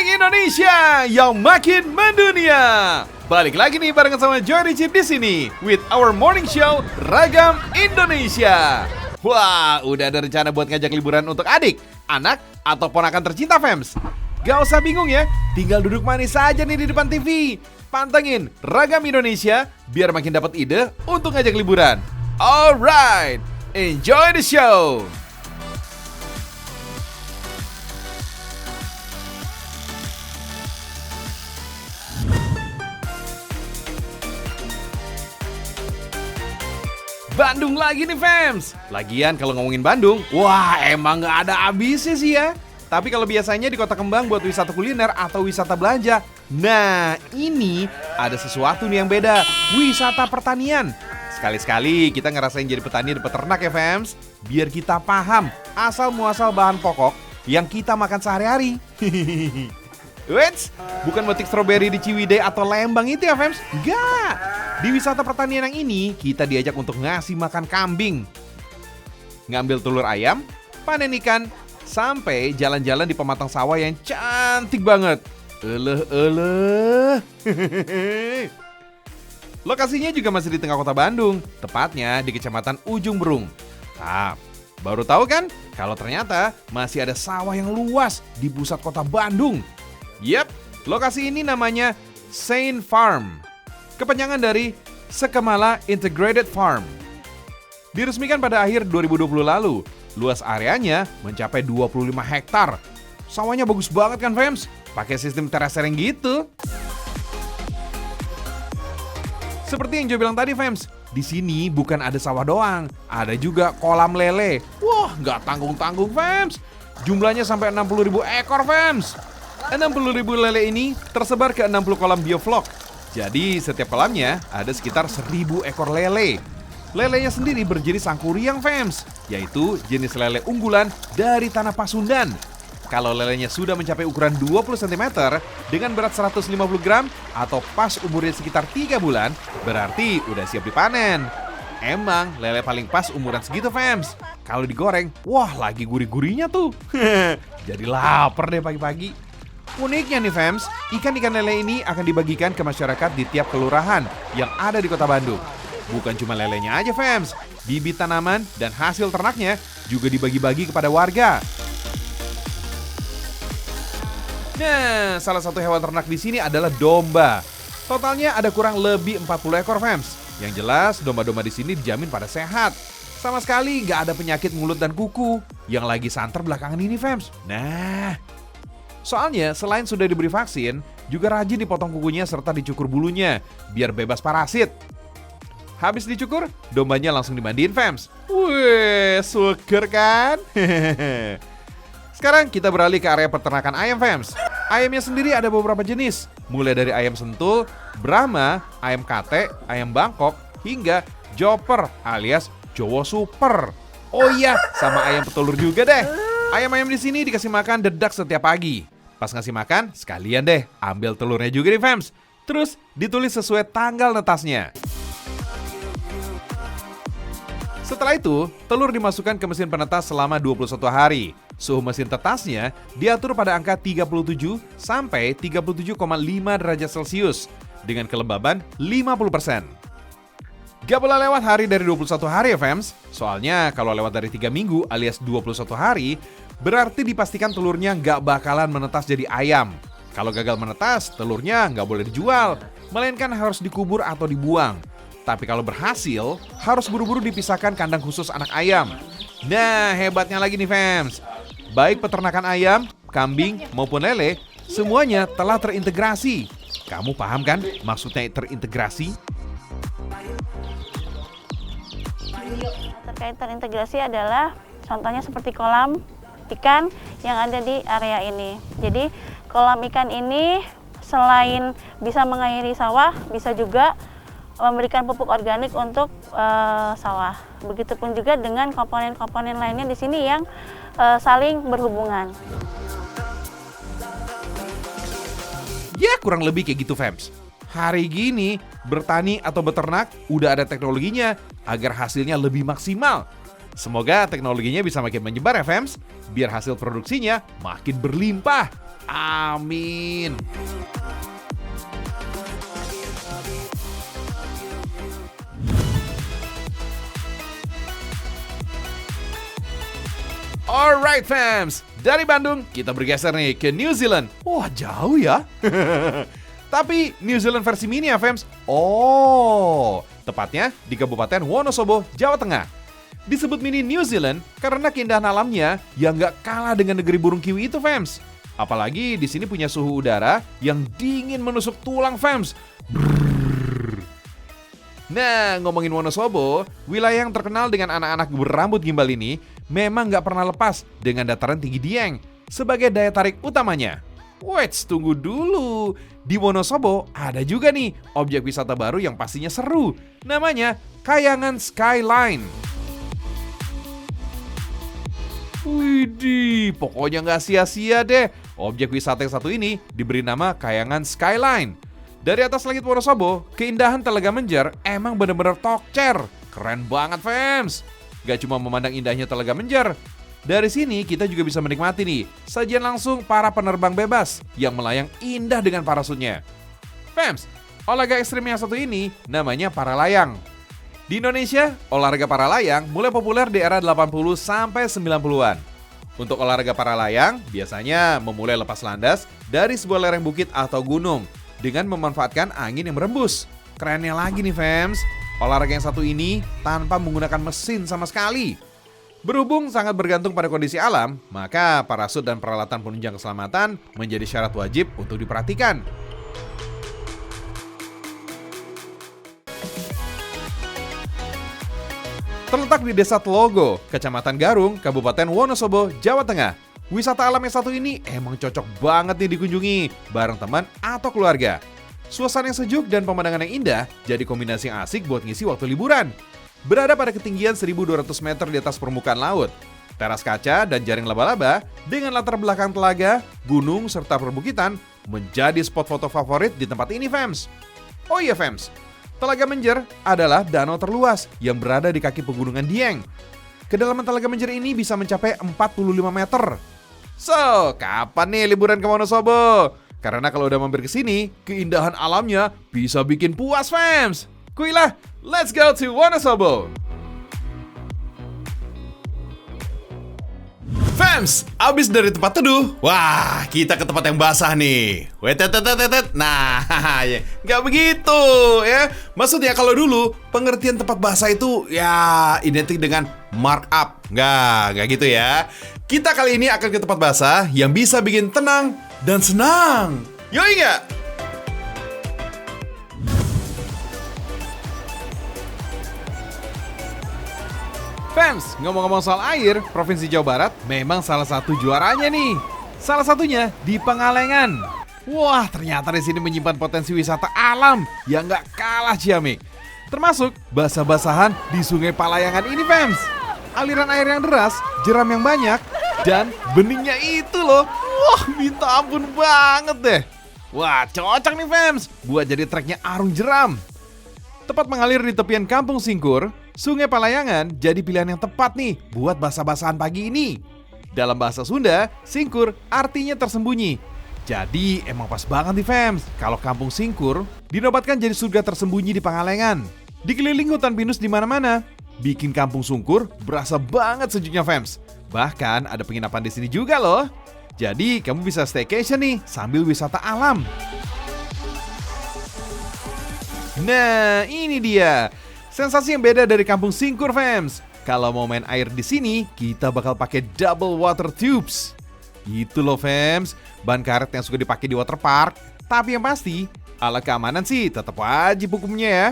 Morning Indonesia yang makin mendunia. Balik lagi nih barengan sama Joy Richie di sini with our morning show Ragam Indonesia. Wah, udah ada rencana buat ngajak liburan untuk adik, anak, atau ponakan tercinta fams? Gak usah bingung ya, tinggal duduk manis saja nih di depan TV. Pantengin Ragam Indonesia biar makin dapat ide untuk ngajak liburan. Alright, enjoy the show. Bandung lagi nih fams. Lagian kalau ngomongin Bandung, wah emang gak ada habisnya sih ya. Tapi kalau biasanya di Kota Kembang buat wisata kuliner atau wisata belanja, nah ini ada sesuatu nih yang beda, wisata pertanian. Sekali-sekali kita ngerasain jadi petani dan peternak ya fams, biar kita paham asal muasal bahan pokok yang kita makan sehari-hari. Wets, bukan metik stroberi di Ciwidey atau Lembang itu ya fams, enggak. Di wisata pertanian yang ini, kita diajak untuk ngasih makan kambing, ngambil telur ayam, panen ikan, sampai jalan-jalan di pematang sawah yang cantik banget. Lokasinya juga masih di tengah kota Bandung, tepatnya di Kecamatan Ujung Berung. Nah, baru tahu kan kalau ternyata masih ada sawah yang luas di pusat kota Bandung. Yap, lokasi ini namanya Saint Farm. Kepanjangan dari Sekemala Integrated Farm. Diresmikan pada akhir 2020 lalu, luas areanya mencapai 25 hektar. Sawahnya bagus banget kan fams? Pakai sistem terasering gitu. Seperti yang Joe bilang tadi fams, di sini bukan ada sawah doang, ada juga kolam lele. Wah, nggak tanggung-tanggung fams. Jumlahnya sampai 60.000 ekor fams. 60.000 lele ini tersebar ke 60 kolam bioflok. Jadi setiap kolamnya ada sekitar 1.000 ekor lele. Lelenya sendiri berjenis sangkuriang fams, yaitu jenis lele unggulan dari tanah Pasundan. Kalau lelenya sudah mencapai ukuran 20 cm dengan berat 150 gram atau pas umurnya sekitar 3 bulan, berarti udah siap dipanen. Emang lele paling pas umuran segitu fams. Kalau digoreng, wah lagi gurih-gurihnya tuh. Jadi lapar deh pagi-pagi. Uniknya nih fams, ikan-ikan lele ini akan dibagikan ke masyarakat di tiap kelurahan yang ada di kota Bandung. Bukan cuma lelenya aja fams, bibit tanaman dan hasil ternaknya juga dibagi-bagi kepada warga. Nah, salah satu hewan ternak di sini adalah domba. Totalnya ada kurang lebih 40 ekor fams. Yang jelas domba-domba di sini dijamin pada sehat. Sama sekali nggak ada penyakit mulut dan kuku yang lagi santer belakangan ini fams. Nah, soalnya selain sudah diberi vaksin, juga rajin dipotong kukunya serta dicukur bulunya biar bebas parasit. Habis dicukur, dombanya langsung dimandiin fams. Wih, seger kan? Sekarang kita beralih ke area peternakan ayam fams. Ayamnya sendiri ada beberapa jenis, mulai dari ayam sentul, Brahma, ayam kate, ayam Bangkok, hingga Joper alias Jowo Super. Oh iya, sama ayam petelur juga deh. Ayam-ayam di sini dikasih makan dedak setiap pagi. Pas ngasih makan, sekalian deh ambil telurnya juga nih fams. Terus ditulis sesuai tanggal netasnya. Setelah itu, telur dimasukkan ke mesin penetas selama 21 hari. Suhu mesin tetasnya diatur pada angka 37 sampai 37,5 derajat Celcius dengan kelembaban 50%. Gak boleh lewat hari dari 21 hari ya fams. Soalnya kalau lewat dari 3 minggu alias 21 hari, berarti dipastikan telurnya gak bakalan menetas jadi ayam. Kalau gagal menetas, telurnya gak boleh dijual, melainkan harus dikubur atau dibuang. Tapi kalau berhasil, harus buru-buru dipisahkan kandang khusus anak ayam. Nah, hebatnya lagi nih fams, baik peternakan ayam, kambing maupun lele, semuanya telah terintegrasi. Kamu paham kan maksudnya terintegrasi? Terkait terintegrasi adalah contohnya seperti kolam ikan yang ada di area ini. Jadi kolam ikan ini selain bisa mengairi sawah, bisa juga memberikan pupuk organik untuk sawah. Begitupun juga dengan komponen-komponen lainnya di sini yang saling berhubungan. Ya kurang lebih kayak gitu fams. Hari gini bertani atau beternak udah ada teknologinya agar hasilnya lebih maksimal. Semoga teknologinya bisa makin menyebar ya fams, biar hasil produksinya makin berlimpah. Amin. Alright fams, dari Bandung kita bergeser nih ke New Zealand. Wah jauh ya. Tapi New Zealand versi mini ya fams. Oh, tepatnya di Kabupaten Wonosobo, Jawa Tengah. Disebut mini New Zealand karena keindahan alamnya yang gak kalah dengan negeri burung kiwi itu fams. Apalagi di sini punya suhu udara yang dingin menusuk tulang fams. Nah, ngomongin Wonosobo, wilayah yang terkenal dengan anak-anak berambut gimbal ini memang nggak pernah lepas dengan dataran tinggi Dieng sebagai daya tarik utamanya. Wait, tunggu dulu. Di Wonosobo ada juga nih objek wisata baru yang pastinya seru. Namanya Kayangan Skyline. Widih, pokoknya nggak sia-sia deh. Objek wisata yang satu ini diberi nama Kayangan Skyline. Dari atas langit Wonosobo, keindahan Telaga Menjer emang bener-bener tokcer. Keren banget fams. Gak cuma memandang indahnya Telaga Menjer. Dari sini kita juga bisa menikmati nih sajian langsung para penerbang bebas yang melayang indah dengan parasutnya. Fams, olahraga ekstrim yang satu ini namanya paralayang. Di Indonesia, olahraga paralayang mulai populer di era 80 sampai 90-an. Untuk olahraga paralayang, biasanya memulai lepas landas dari sebuah lereng bukit atau gunung dengan memanfaatkan angin yang berembus. Kerennya lagi nih fams, olahraga yang satu ini tanpa menggunakan mesin sama sekali. Berhubung sangat bergantung pada kondisi alam, maka parasut dan peralatan penunjang keselamatan menjadi syarat wajib untuk diperhatikan. Terletak di Desa Telogo, Kecamatan Garung, Kabupaten Wonosobo, Jawa Tengah. Wisata alam yang satu ini emang cocok banget nih dikunjungi bareng teman atau keluarga. Suasana yang sejuk dan pemandangan yang indah jadi kombinasi yang asik buat ngisi waktu liburan. Berada pada ketinggian 1.200 meter di atas permukaan laut, teras kaca dan jaring laba-laba dengan latar belakang telaga, gunung, serta perbukitan menjadi spot foto favorit di tempat ini fams. Oh iya fams, Telaga Menjer adalah danau terluas yang berada di kaki pegunungan Dieng. Kedalaman Telaga Menjer ini bisa mencapai 45 meter. So, kapan nih liburan ke Wonosobo? Karena kalau udah mampir ke sini, keindahan alamnya bisa bikin puas fams. Kuilah, let's go to Wonosobo. Fams, abis dari tempat teduh, wah kita ke tempat yang basah nih. Nah, nggak begitu ya. Maksudnya kalau dulu pengertian tempat basah itu ya identik dengan markup. Nggak gitu ya. Kita kali ini akan ke tempat basah yang bisa bikin tenang dan senang. Yoi nggak? Fans, ngomong-ngomong soal air, Provinsi Jawa Barat memang salah satu juaranya nih. Salah satunya di Pangalengan. Wah, ternyata di sini menyimpan potensi wisata alam yang nggak kalah ciamik. Termasuk basah-basahan di Sungai Palayangan ini, fans. Aliran air yang deras, jeram yang banyak, dan beningnya itu loh. Wah, minta ampun banget deh. Wah, cocok nih, fans, buat jadi treknya arung jeram. Tepat mengalir di tepian Kampung Singkur, Sungai Palayangan jadi pilihan yang tepat nih buat basah-basahan pagi ini. Dalam bahasa Sunda, Singkur artinya tersembunyi. Jadi emang pas banget nih fams kalau Kampung Singkur dinobatkan jadi surga tersembunyi di Pangalengan. Dikelilingi hutan pinus di mana-mana, bikin Kampung Singkur berasa banget sejuknya fams. Bahkan ada penginapan di sini juga loh. Jadi kamu bisa staycation nih sambil wisata alam. Nah, ini dia sensasi yang beda dari Kampung Singkur, fams. Kalau mau main air di sini, kita bakal pakai double water tubes. Gitu loh, fams. Ban karet yang suka dipakai di waterpark. Tapi yang pasti, alat keamanan sih tetap wajib hukumnya ya.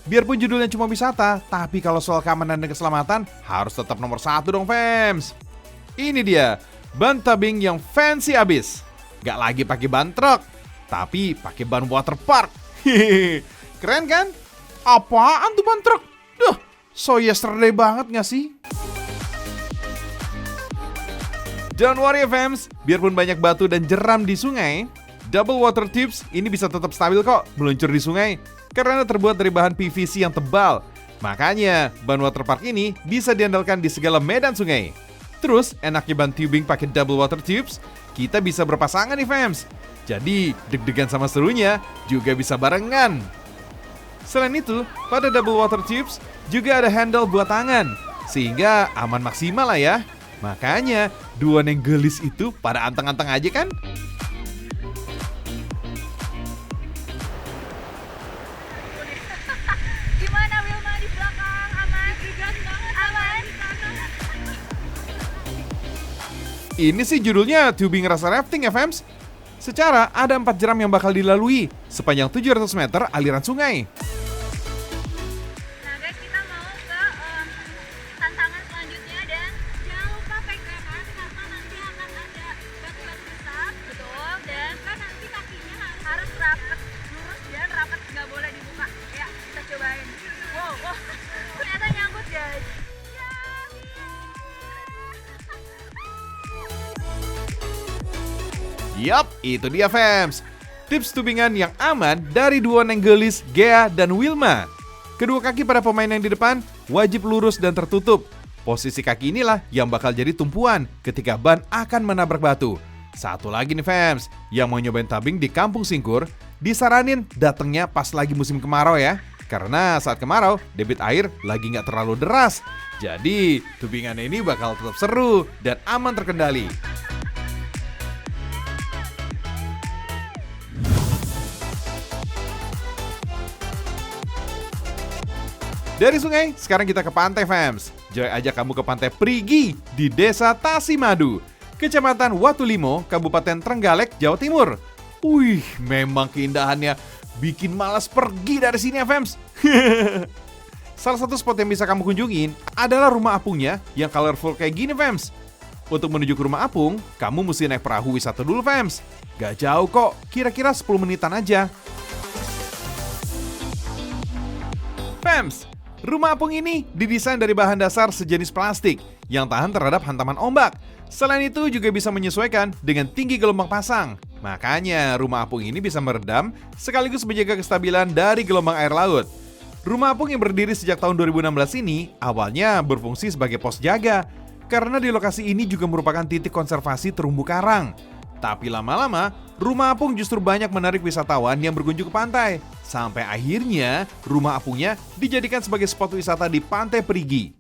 Biarpun judulnya cuma wisata, tapi kalau soal keamanan dan keselamatan harus tetap nomor 1 dong, fams. Ini dia, ban tubing yang fancy abis. Gak lagi pakai ban truk, tapi pakai ban waterpark. Hehehe. Keren kan? Apaan tuh ban truk? Duh, so yesterday banget gak sih? Don't worry fams, biarpun banyak batu dan jeram di sungai, double water tubes ini bisa tetap stabil kok meluncur di sungai karena terbuat dari bahan PVC yang tebal. Makanya ban waterpark ini bisa diandalkan di segala medan sungai. Terus enaknya ban tubing pakai double water tubes, kita bisa berpasangan nih fams. Jadi deg-degan sama serunya juga bisa barengan. Selain itu, pada double water tubes juga ada handle buat tangan, sehingga aman maksimal lah ya. Makanya dua yang gelis itu pada anteng-anteng aja kan? Gimana Wilma di belakang? Aman? Aman? Ini sih judulnya tubing rasa rafting ya fams. Secara ada 4 jeram yang bakal dilalui sepanjang 700 meter aliran sungai. Nah guys, kita mau ke tantangan selanjutnya dan jangan lupa pegangan karena nanti akan ada batu-batu besar, betul. Dan kan nanti kakinya harus rapat, lurus dan rapat, nggak boleh dibuka. Ya, kita cobain. Wow, ternyata nyangkut guys. Yap, itu dia fams. Tips tubingan yang aman dari dua neng gelis, Gea dan Wilma. Kedua kaki pada pemain yang di depan wajib lurus dan tertutup. Posisi kaki inilah yang bakal jadi tumpuan ketika ban akan menabrak batu. Satu lagi nih fams, yang mau nyobain tubing di Kampung Singkur, disaranin datangnya pas lagi musim kemarau ya. Karena saat kemarau, debit air lagi nggak terlalu deras. Jadi, tubingan ini bakal tetap seru dan aman terkendali. Dari sungai, sekarang kita ke pantai fams. Joy ajak kamu ke Pantai Prigi di Desa Tasimadu, Kecamatan Watulimo, Kabupaten Trenggalek, Jawa Timur. Wih, memang keindahannya bikin malas pergi dari sini ya fams. Salah satu spot yang bisa kamu kunjungin adalah rumah apungnya yang colorful kayak gini fams. Untuk menuju ke rumah apung, kamu mesti naik perahu wisata dulu fams. Gak jauh kok, kira-kira 10 menitan aja. Fams, rumah apung ini didesain dari bahan dasar sejenis plastik yang tahan terhadap hantaman ombak. Selain itu juga bisa menyesuaikan dengan tinggi gelombang pasang. Makanya rumah apung ini bisa meredam sekaligus menjaga kestabilan dari gelombang air laut. Rumah apung yang berdiri sejak tahun 2016 ini awalnya berfungsi sebagai pos jaga. Karena di lokasi ini juga merupakan titik konservasi terumbu karang. Tapi lama-lama, rumah apung justru banyak menarik wisatawan yang berkunjung ke pantai. Sampai akhirnya, rumah apungnya dijadikan sebagai spot wisata di Pantai Perigi.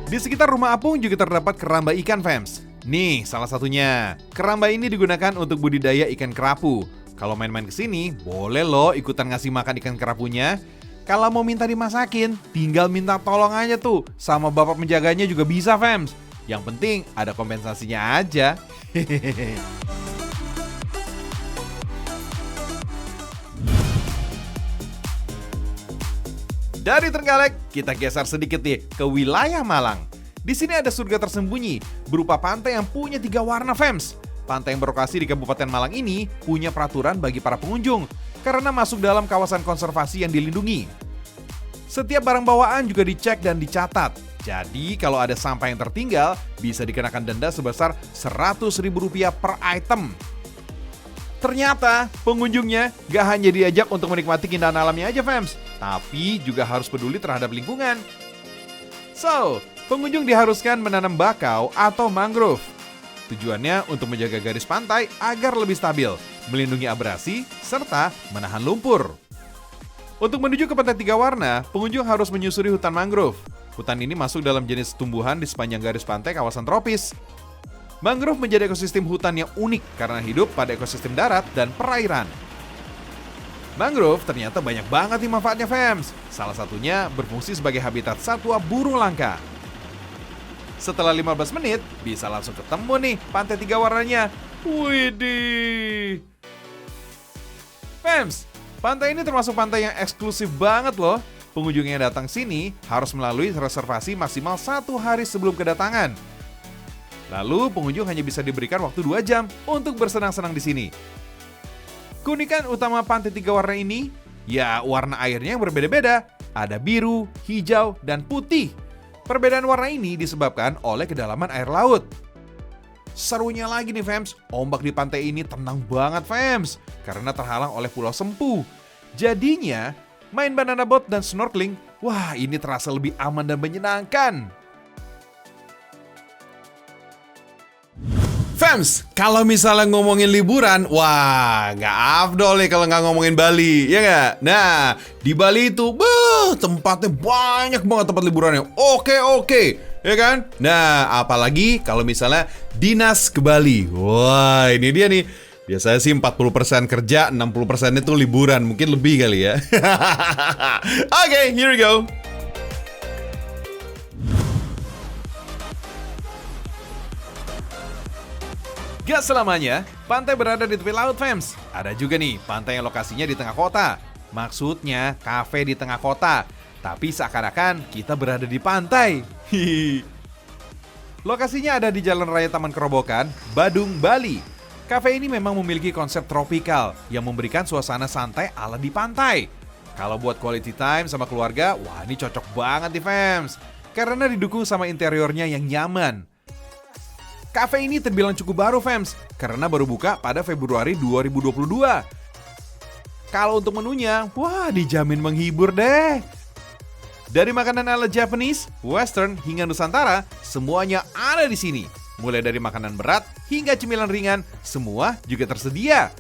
Di sekitar rumah apung juga terdapat keramba ikan fams. Nih, salah satunya. Keramba ini digunakan untuk budidaya ikan kerapu. Kalau main-main ke sini, boleh loh ikutan ngasih makan ikan kerapunya. Kalau mau minta dimasakin, tinggal minta tolong aja tuh. Sama bapak penjaganya juga bisa fams. Yang penting ada kompensasinya aja. Dari Trenggalek, kita geser sedikit nih ke wilayah Malang. Di sini ada surga tersembunyi berupa pantai yang punya 3 warna fams. Pantai yang berlokasi di Kabupaten Malang ini punya peraturan bagi para pengunjung karena masuk dalam kawasan konservasi yang dilindungi. Setiap barang bawaan juga dicek dan dicatat. Jadi kalau ada sampah yang tertinggal, bisa dikenakan denda sebesar Rp100.000 per item. Ternyata pengunjungnya gak hanya diajak untuk menikmati keindahan alamnya aja fams, tapi juga harus peduli terhadap lingkungan. So, pengunjung diharuskan menanam bakau atau mangrove. Tujuannya untuk menjaga garis pantai agar lebih stabil, melindungi abrasi, serta menahan lumpur. Untuk menuju ke Pantai 3 Warna, pengunjung harus menyusuri hutan mangrove. Hutan ini masuk dalam jenis tumbuhan di sepanjang garis pantai kawasan tropis. Mangrove menjadi ekosistem hutan yang unik karena hidup pada ekosistem darat dan perairan. Mangrove ternyata banyak banget nih manfaatnya fams. Salah satunya berfungsi sebagai habitat satwa burung langka. Setelah 15 menit, bisa langsung ketemu nih Pantai 3 Warnanya. Widih. Fams, pantai ini termasuk pantai yang eksklusif banget loh. Pengunjung yang datang sini harus melalui reservasi maksimal 1 hari sebelum kedatangan. Lalu pengunjung hanya bisa diberikan waktu 2 jam untuk bersenang-senang di sini. Keunikan utama Pantai 3 Warna ini, ya warna airnya yang berbeda-beda. Ada biru, hijau, dan putih. Perbedaan warna ini disebabkan oleh kedalaman air laut. Serunya lagi nih fams, ombak di pantai ini tenang banget fams, karena terhalang oleh Pulau Sempu. Jadinya, main banana boat dan snorkeling, wah ini terasa lebih aman dan menyenangkan. Fams, kalau misalnya ngomongin liburan, wah nggak afdol nih kalau nggak ngomongin Bali, ya nggak? Nah, di Bali itu, tempatnya banyak banget tempat liburannya. Oke, ya kan? Nah, apalagi kalau misalnya dinas ke Bali. Wah, ini dia nih. Biasanya sih 40% kerja, 60% itu liburan. Mungkin lebih kali ya. Oke, here we go. Gak selamanya, pantai berada di tepi laut, fams. Ada juga nih, pantai yang lokasinya di tengah kota. Maksudnya, kafe di tengah kota. Tapi seakan-akan kita berada di pantai. Hihi. Lokasinya ada di Jalan Raya Taman Kerobokan, Badung, Bali. Kafe ini memang memiliki konsep tropikal yang memberikan suasana santai ala di pantai. Kalau buat quality time sama keluarga, wah ini cocok banget nih, fams. Karena didukung sama interiornya yang nyaman. Kafe ini terbilang cukup baru, fams, karena baru buka pada Februari 2022. Kalau untuk menunya, wah dijamin menghibur deh. Dari makanan ala Japanese, Western, hingga Nusantara, semuanya ada di sini. Mulai dari makanan berat hingga cemilan ringan, semua juga tersedia.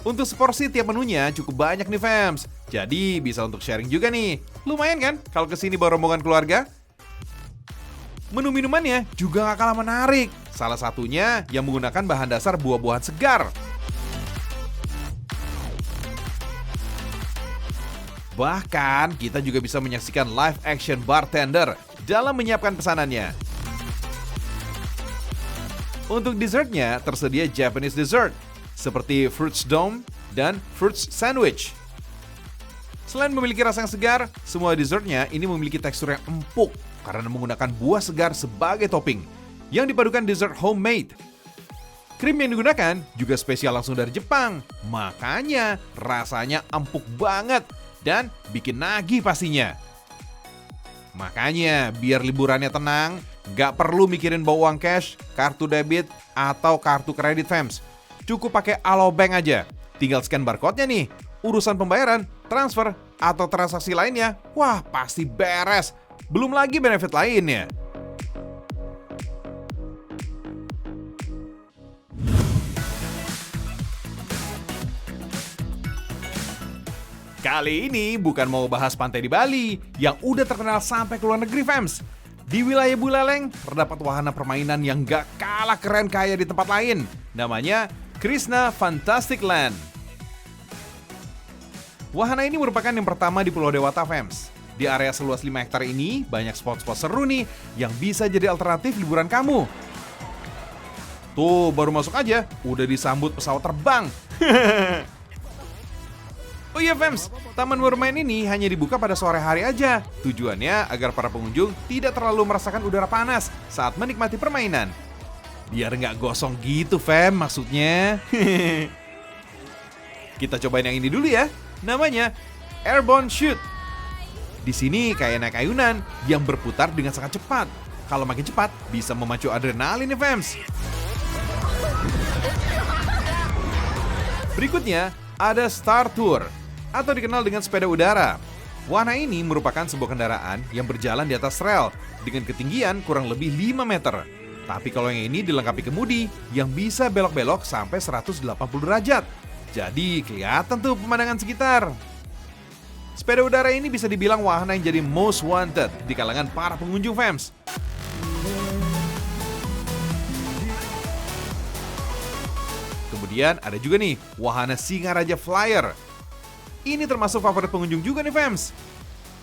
Untuk seporsi tiap menunya cukup banyak nih, fams. Jadi bisa untuk sharing juga nih. Lumayan kan kalau kesini bawa rombongan keluarga? Menu minumannya juga gak kalah menarik. Salah satunya yang menggunakan bahan dasar buah-buahan segar. Bahkan kita juga bisa menyaksikan live action bartender dalam menyiapkan pesanannya. Untuk dessertnya tersedia Japanese dessert seperti fruits dome dan fruits sandwich. Selain memiliki rasa yang segar, semua dessertnya ini memiliki tekstur yang empuk karena menggunakan buah segar sebagai topping yang dipadukan dessert homemade. Krim yang digunakan juga spesial langsung dari Jepang, makanya rasanya empuk banget dan bikin nagih pastinya. Makanya biar liburannya tenang, nggak perlu mikirin bawa uang cash, kartu debit, atau kartu kredit, fams. Cukup pakai Alobank aja. Tinggal scan barcode-nya nih. Urusan pembayaran, transfer, atau transaksi lainnya, wah pasti beres. Belum lagi benefit lainnya. Kali ini bukan mau bahas pantai di Bali yang udah terkenal sampai ke luar negeri, fams. Di wilayah Buleleng terdapat wahana permainan yang gak kalah keren kayak di tempat lain. Namanya Krishna Fantastic Land. Wahana ini merupakan yang pertama di Pulau Dewata, fams. Di area seluas 5 hektar ini banyak spot-spot seru nih yang bisa jadi alternatif liburan kamu. Tuh, baru masuk aja udah disambut pesawat terbang. Oh iya, fams, taman bermain ini hanya dibuka pada sore hari aja. Tujuannya agar para pengunjung tidak terlalu merasakan udara panas saat menikmati permainan. Biar nggak gosong gitu, fam, maksudnya. Kita cobain yang ini dulu ya. Namanya Airborne Shoot. Di sini kayak naik ayunan yang berputar dengan sangat cepat. Kalau makin cepat, bisa memacu adrenalin nih, fams. Berikutnya, ada Star Tour, atau dikenal dengan sepeda udara. Wahana ini merupakan sebuah kendaraan yang berjalan di atas rel dengan ketinggian kurang lebih 5 meter. Tapi kalau yang ini dilengkapi kemudi yang bisa belok-belok sampai 180 derajat. Jadi kelihatan tuh pemandangan sekitar. Sepeda udara ini bisa dibilang wahana yang jadi most wanted di kalangan para pengunjung, fams. Kemudian ada juga nih wahana Singaraja Flyer. Ini termasuk favorit pengunjung juga nih, fams.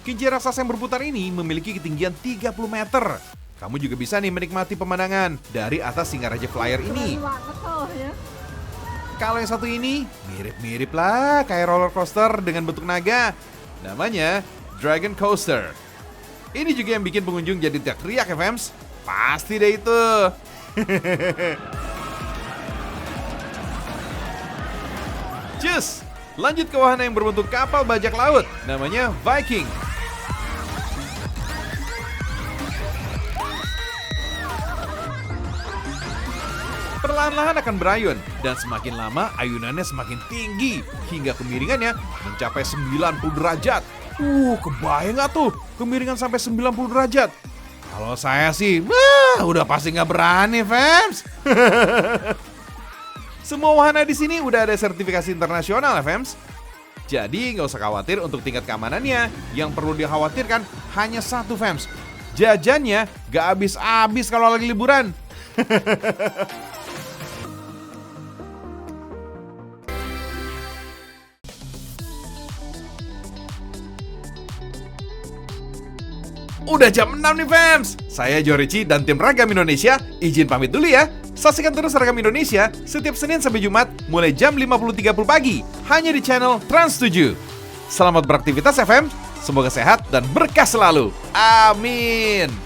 Kincir raksasa yang berputar ini memiliki ketinggian 30 meter. Kamu juga bisa nih menikmati pemandangan dari atas Singaraja Flyer ini. Kalau yang satu ini mirip-mirip lah kayak roller coaster dengan bentuk naga. Namanya Dragon Coaster. Ini juga yang bikin pengunjung jadi teriak-teriak ya, fams. Pasti deh itu. Cus, lanjut ke wahana yang berbentuk kapal bajak laut. Namanya Viking. Perlahan-lahan akan berayun dan semakin lama ayunannya semakin tinggi hingga kemiringannya mencapai 90 derajat. Kebayang gak tuh kemiringan sampai 90 derajat? Kalau saya sih, udah pasti nggak berani, fans. Semua wahana di sini udah ada sertifikasi internasional ya, fans. Jadi nggak usah khawatir untuk tingkat keamanannya. Yang perlu dikhawatirkan hanya satu, fans. Jajannya nggak habis-habis kalau lagi liburan. Udah jam 6 nih, fans. Saya Jorici dan tim Ragam Indonesia izin pamit dulu ya. Saksikan terus Ragam Indonesia setiap Senin sampai Jumat mulai jam 50.30 pagi hanya di channel Trans 7. Selamat beraktivitas FM, semoga sehat dan berkah selalu. Amin.